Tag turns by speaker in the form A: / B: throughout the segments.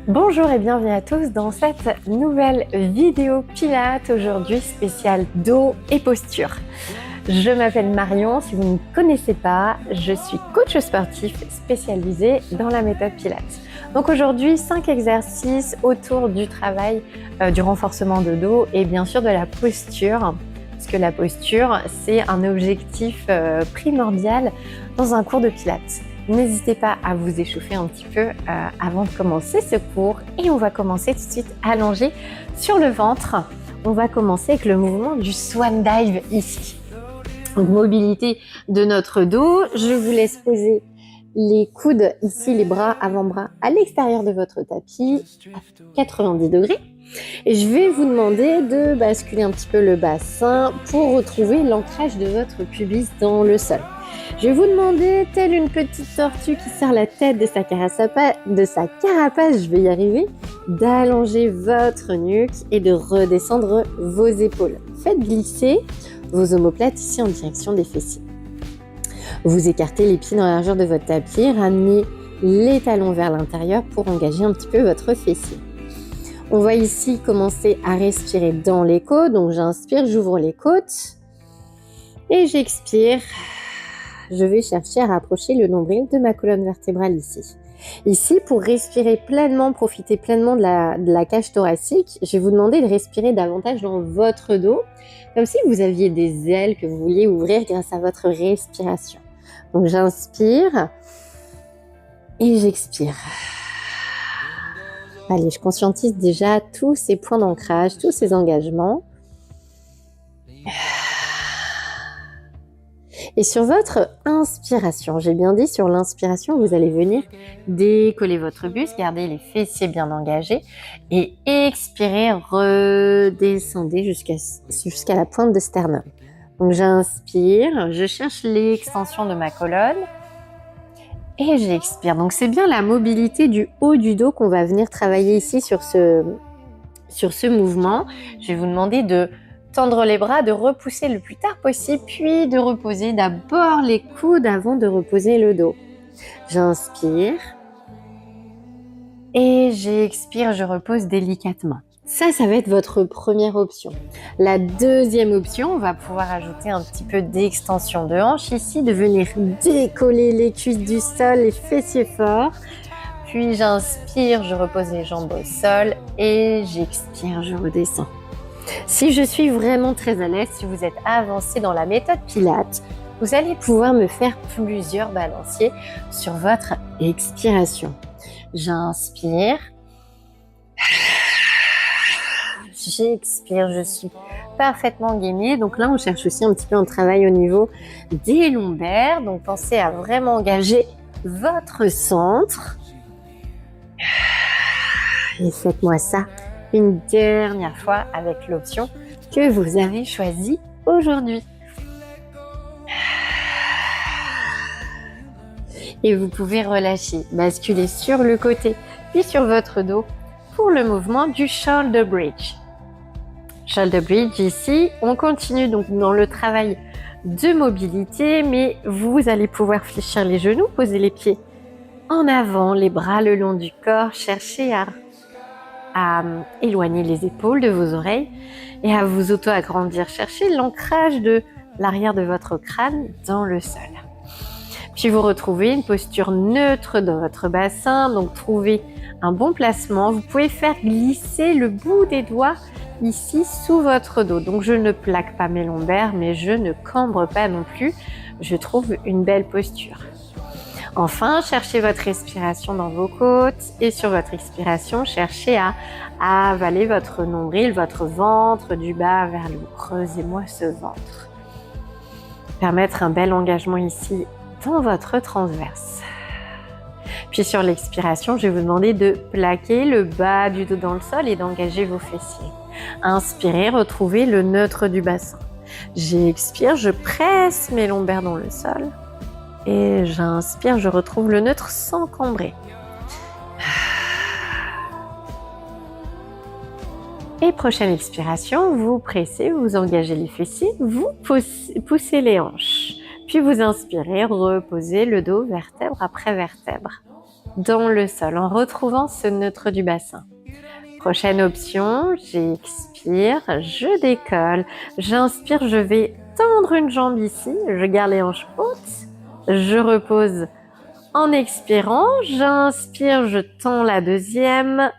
A: Bonjour et bienvenue à tous dans cette nouvelle vidéo Pilates, aujourd'hui spéciale dos et posture. Je m'appelle Marion, si vous ne me connaissez pas, je suis coach sportif spécialisé dans la méthode Pilates. Donc aujourd'hui, 5 exercices autour du travail du renforcement de dos et bien sûr de la posture. Parce que la posture, c'est un objectif primordial dans un cours de Pilates. N'hésitez pas à vous échauffer un petit peu avant de commencer ce cours. Et on va commencer tout de suite allongé sur le ventre. On va commencer avec le mouvement du Swan Dive ici. Donc mobilité de notre dos. Je vous laisse poser les coudes ici, les bras, avant-bras à l'extérieur de votre tapis à 90 degrés. Et je vais vous demander de basculer un petit peu le bassin pour retrouver l'ancrage de votre pubis dans le sol. Je vais vous demander, telle une petite tortue qui serre la tête de sa carapace, je vais y arriver, d'allonger votre nuque et de redescendre vos épaules. Faites glisser vos omoplates ici en direction des fessiers. Vous écartez les pieds dans la largeur de votre tapis, ramenez les talons vers l'intérieur pour engager un petit peu votre fessier. On va ici commencer à respirer dans les côtes. Donc j'inspire, j'ouvre les côtes et j'expire. Je vais chercher à rapprocher le nombril de ma colonne vertébrale ici. Ici, pour respirer pleinement, profiter pleinement de la cage thoracique, je vais vous demander de respirer davantage dans votre dos, comme si vous aviez des ailes que vous vouliez ouvrir grâce à votre respiration. Donc j'inspire et j'expire. Allez, je conscientise déjà tous ces points d'ancrage, tous ces engagements. Et sur votre inspiration, j'ai bien dit sur l'inspiration, vous allez venir décoller votre buste, garder les fessiers bien engagés et expirer, redescendez jusqu'à la pointe de sternum. Donc j'inspire, je cherche l'extension de ma colonne et j'expire. Donc c'est bien la mobilité du haut du dos qu'on va venir travailler ici sur ce mouvement. Je vais vous demander de tendre les bras, de repousser le plus tard possible, puis de reposer d'abord les coudes avant de reposer le dos. J'inspire et j'expire, je repose délicatement. Ça va être votre première option. La deuxième option, on va pouvoir ajouter un petit peu d'extension de hanche ici, de venir décoller les cuisses du sol, les fessiers forts. Puis j'inspire, je repose les jambes au sol et j'expire, je redescends. Si je suis vraiment très à l'aise, si vous êtes avancé dans la méthode Pilates, vous allez pouvoir me faire plusieurs balanciers sur votre expiration. J'inspire. J'expire, je suis parfaitement gainée. Donc là, on cherche aussi un petit peu un travail au niveau des lombaires. Donc pensez à vraiment engager votre centre. Et faites-moi ça une dernière fois avec l'option que vous avez choisie aujourd'hui. Et vous pouvez relâcher, basculer sur le côté puis sur votre dos pour le mouvement du shoulder bridge. Shoulder bridge ici, on continue donc dans le travail de mobilité, mais vous allez pouvoir fléchir les genoux, poser les pieds en avant, les bras le long du corps, chercher à éloigner les épaules de vos oreilles et à vous auto-agrandir. Cherchez l'ancrage de l'arrière de votre crâne dans le sol. Puis vous retrouvez une posture neutre dans votre bassin, donc trouvez un bon placement. Vous pouvez faire glisser le bout des doigts ici sous votre dos. Donc je ne plaque pas mes lombaires, mais je ne cambre pas non plus. Je trouve une belle posture. Enfin, cherchez votre respiration dans vos côtes et sur votre expiration, cherchez à avaler votre nombril, votre ventre du bas vers le haut. Creusez-moi ce ventre. Permettre un bel engagement ici dans votre transverse. Puis sur l'expiration, je vais vous demander de plaquer le bas du dos dans le sol et d'engager vos fessiers. Inspirez, retrouvez le neutre du bassin. J'expire, je presse mes lombaires dans le sol. Et j'inspire, je retrouve le neutre sans cambrer. Et prochaine expiration, vous pressez, vous engagez les fessiers, vous poussez les hanches. Puis vous inspirez, reposez le dos vertèbre après vertèbre. dans le sol en retrouvant ce neutre du bassin. Prochaine option, j'expire, je décolle, j'inspire, je vais tendre une jambe ici, je garde les hanches hautes, je repose en expirant, j'inspire, je tends la deuxième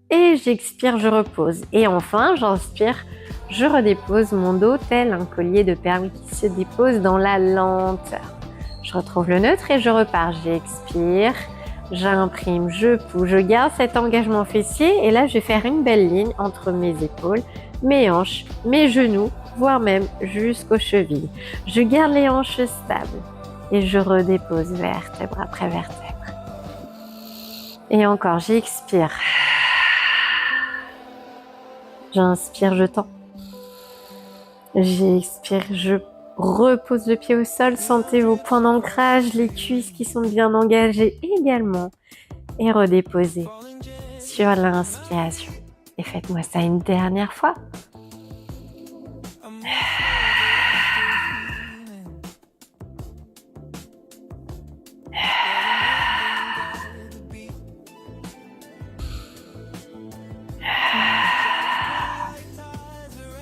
A: et j'expire, je repose. Et enfin, j'inspire, je redépose mon dos tel un collier de perles qui se dépose dans la lenteur. Je retrouve le neutre et je repars. J'expire, j'imprime, je pousse, je garde cet engagement fessier et là je vais faire une belle ligne entre mes épaules, mes hanches, mes genoux, voire même jusqu'aux chevilles. Je garde les hanches stables et je redépose vertèbre après vertèbre. Et encore, j'expire. J'inspire, je tends. J'expire, je repose le pied au sol. Sentez vos points d'ancrage, les cuisses qui sont bien engagées également. Et redéposez sur l'inspiration. Et faites-moi ça une dernière fois.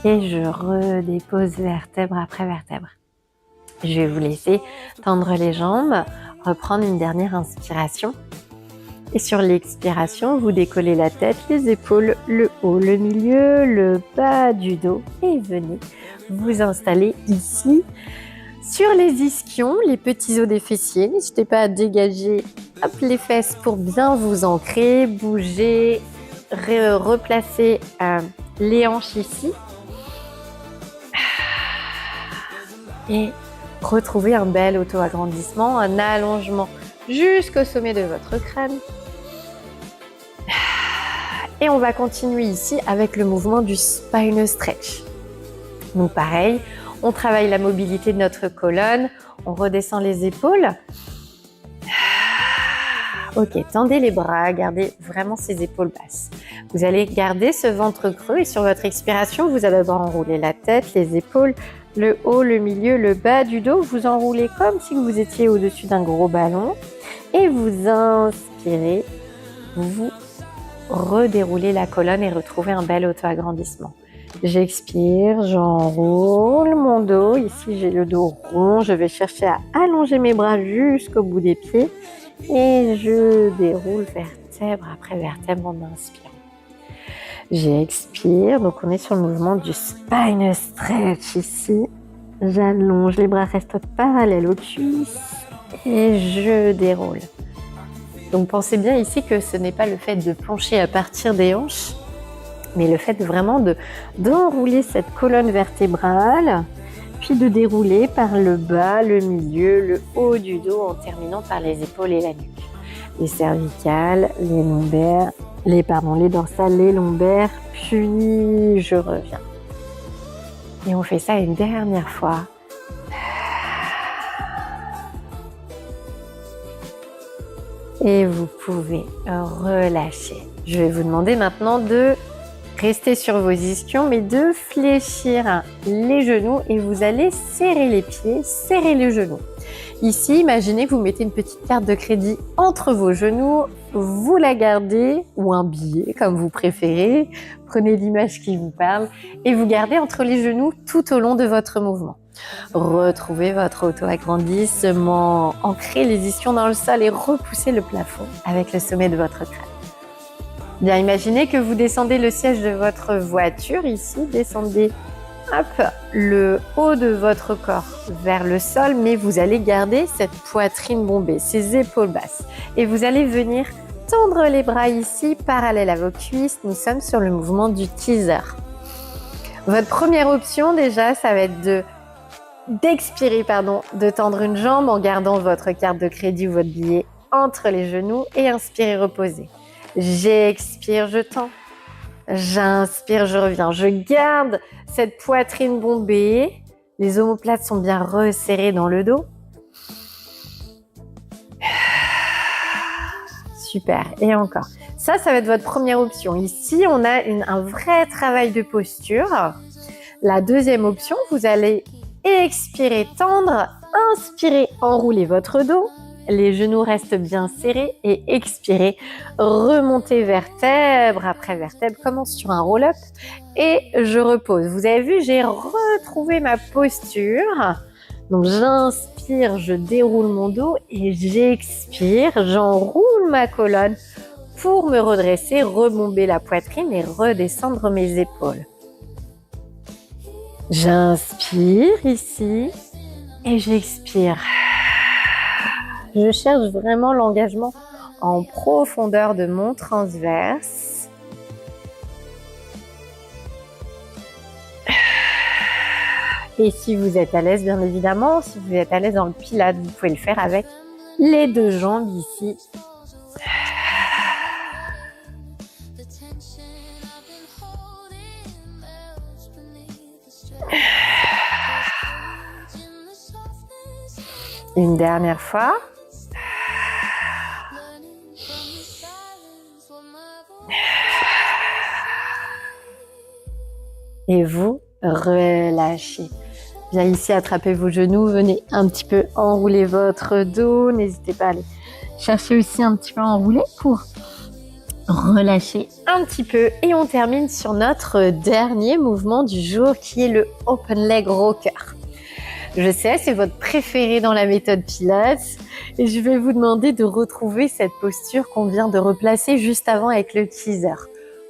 A: Et je redépose vertèbre après vertèbre. Je vais vous laisser tendre les jambes, reprendre une dernière inspiration. Et sur l'expiration, vous décollez la tête, les épaules, le haut, le milieu, le bas du dos. Et venez vous installer ici sur les ischions, les petits os des fessiers. N'hésitez pas à dégager les fesses pour bien vous ancrer, bouger, replacer les hanches ici. Et retrouvez un bel auto-agrandissement, un allongement jusqu'au sommet de votre crâne. Et on va continuer ici avec le mouvement du spine stretch. Donc pareil, on travaille la mobilité de notre colonne, on redescend les épaules. Ok, tendez les bras, gardez vraiment ces épaules basses. Vous allez garder ce ventre creux et sur votre expiration, vous allez d'abord enrouler la tête, les épaules, le haut, le milieu, le bas du dos. Vous enroulez comme si vous étiez au-dessus d'un gros ballon. Et vous inspirez, vous redéroulez la colonne et retrouvez un bel auto-agrandissement. J'expire, j'enroule mon dos. Ici, j'ai le dos rond. Je vais chercher à allonger mes bras jusqu'au bout des pieds. Et je déroule vertèbre après vertèbre en inspirant. J'expire, donc on est sur le mouvement du spine stretch ici. J'allonge, les bras restent parallèles aux cuisses et je déroule. Donc pensez bien ici que ce n'est pas le fait de plancher à partir des hanches, mais le fait d'enrouler cette colonne vertébrale, puis de dérouler par le bas, le milieu, le haut du dos en terminant par les épaules et la nuque. Les cervicales, les lombaires, les dorsales, les lombaires, puis je reviens. Et on fait ça une dernière fois. Et vous pouvez relâcher. Je vais vous demander maintenant de rester sur vos ischions, mais de fléchir les genoux et vous allez serrer les pieds, serrer les genoux. Ici, imaginez que vous mettez une petite carte de crédit entre vos genoux, vous la gardez, ou un billet, comme vous préférez. Prenez l'image qui vous parle et vous gardez entre les genoux tout au long de votre mouvement. Retrouvez votre auto-agrandissement, ancrez les ischions dans le sol et repoussez le plafond avec le sommet de votre crâne. Bien, imaginez que vous descendez le siège de votre voiture ici, descendez le haut de votre corps vers le sol, mais vous allez garder cette poitrine bombée, ces épaules basses. Et vous allez venir tendre les bras ici, parallèles à vos cuisses. Nous sommes sur le mouvement du teaser. Votre première option déjà, ça va être d'expirer, de tendre une jambe en gardant votre carte de crédit ou votre billet entre les genoux et inspirez, reposez. J'expire, je tends. J'inspire, je reviens. Je garde cette poitrine bombée. Les omoplates sont bien resserrées dans le dos. Super. Et encore. Ça va être votre première option. Ici, on a un vrai travail de posture. La deuxième option, vous allez expirer, tendre. Inspirez, enroulez votre dos. les genoux restent bien serrés et expirez. Remontez vertèbre après vertèbre, commence sur un roll-up et je repose. Vous avez vu, j'ai retrouvé ma posture. Donc j'inspire, je déroule mon dos et j'expire, j'enroule ma colonne pour me redresser, rebomber la poitrine et redescendre mes épaules. J'inspire ici et j'expire. Je cherche vraiment l'engagement en profondeur de mon transverse. Et si vous êtes à l'aise, bien évidemment, si vous êtes à l'aise dans le Pilates, vous pouvez le faire avec les deux jambes ici. Une dernière fois. Et vous relâchez. Bien ici, attrapez vos genoux, venez un petit peu enrouler votre dos. N'hésitez pas à aller chercher aussi un petit peu à enrouler pour relâcher un petit peu. Et on termine sur notre dernier mouvement du jour qui est le Open Leg Rocker. Je sais, c'est votre préféré dans la méthode Pilates et je vais vous demander de retrouver cette posture qu'on vient de replacer juste avant avec le teaser.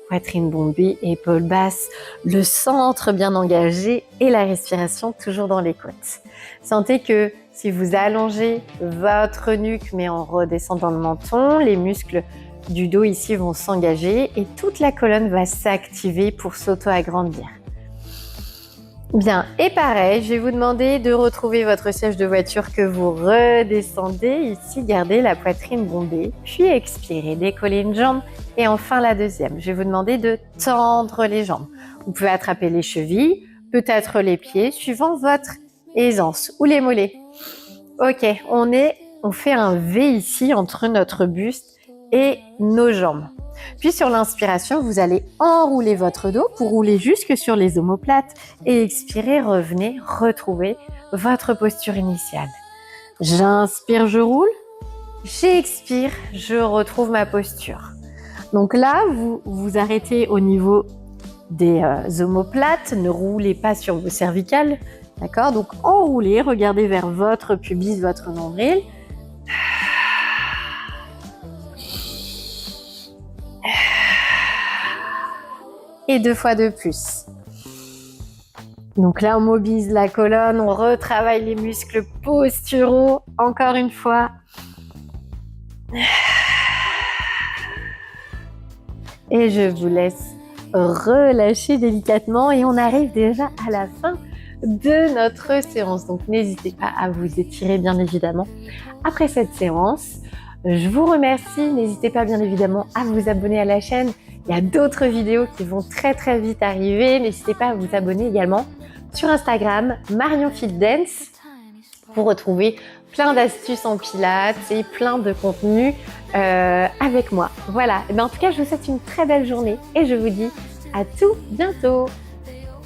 A: Poitrine bombée, épaules basses, le centre bien engagé et la respiration toujours dans les côtes. Sentez que si vous allongez votre nuque mais en redescendant le menton, les muscles du dos ici vont s'engager et toute la colonne va s'activer pour s'auto-agrandir. Bien, et pareil, je vais vous demander de retrouver votre siège de voiture que vous redescendez. Ici, gardez la poitrine bombée, puis expirez, décollez une jambe et enfin la deuxième. Je vais vous demander de tendre les jambes. Vous pouvez attraper les chevilles, peut-être les pieds, suivant votre aisance, ou les mollets. Ok, on fait un V ici entre notre buste et nos jambes. Puis sur l'inspiration, vous allez enrouler votre dos pour rouler jusque sur les omoplates et expirer, revenez, retrouvez votre posture initiale. J'inspire, je roule, j'expire, je retrouve ma posture. Donc là, vous arrêtez au niveau des omoplates, ne roulez pas sur vos cervicales, d'accord? Donc enroulez, regardez vers votre pubis, votre nombril. Et 2 fois de plus. Donc là, on mobilise la colonne, on retravaille les muscles posturaux. Encore une fois. Et je vous laisse relâcher délicatement et on arrive déjà à la fin de notre séance. Donc n'hésitez pas à vous étirer bien évidemment après cette séance. Je vous remercie. N'hésitez pas bien évidemment à vous abonner à la chaîne. Il y a d'autres vidéos qui vont très vite arriver. N'hésitez pas à vous abonner également sur Instagram, Marion Fit Dance, pour retrouver plein d'astuces en pilates et plein de contenus avec moi. Voilà. Et bien, en tout cas, je vous souhaite une très belle journée et je vous dis à tout bientôt.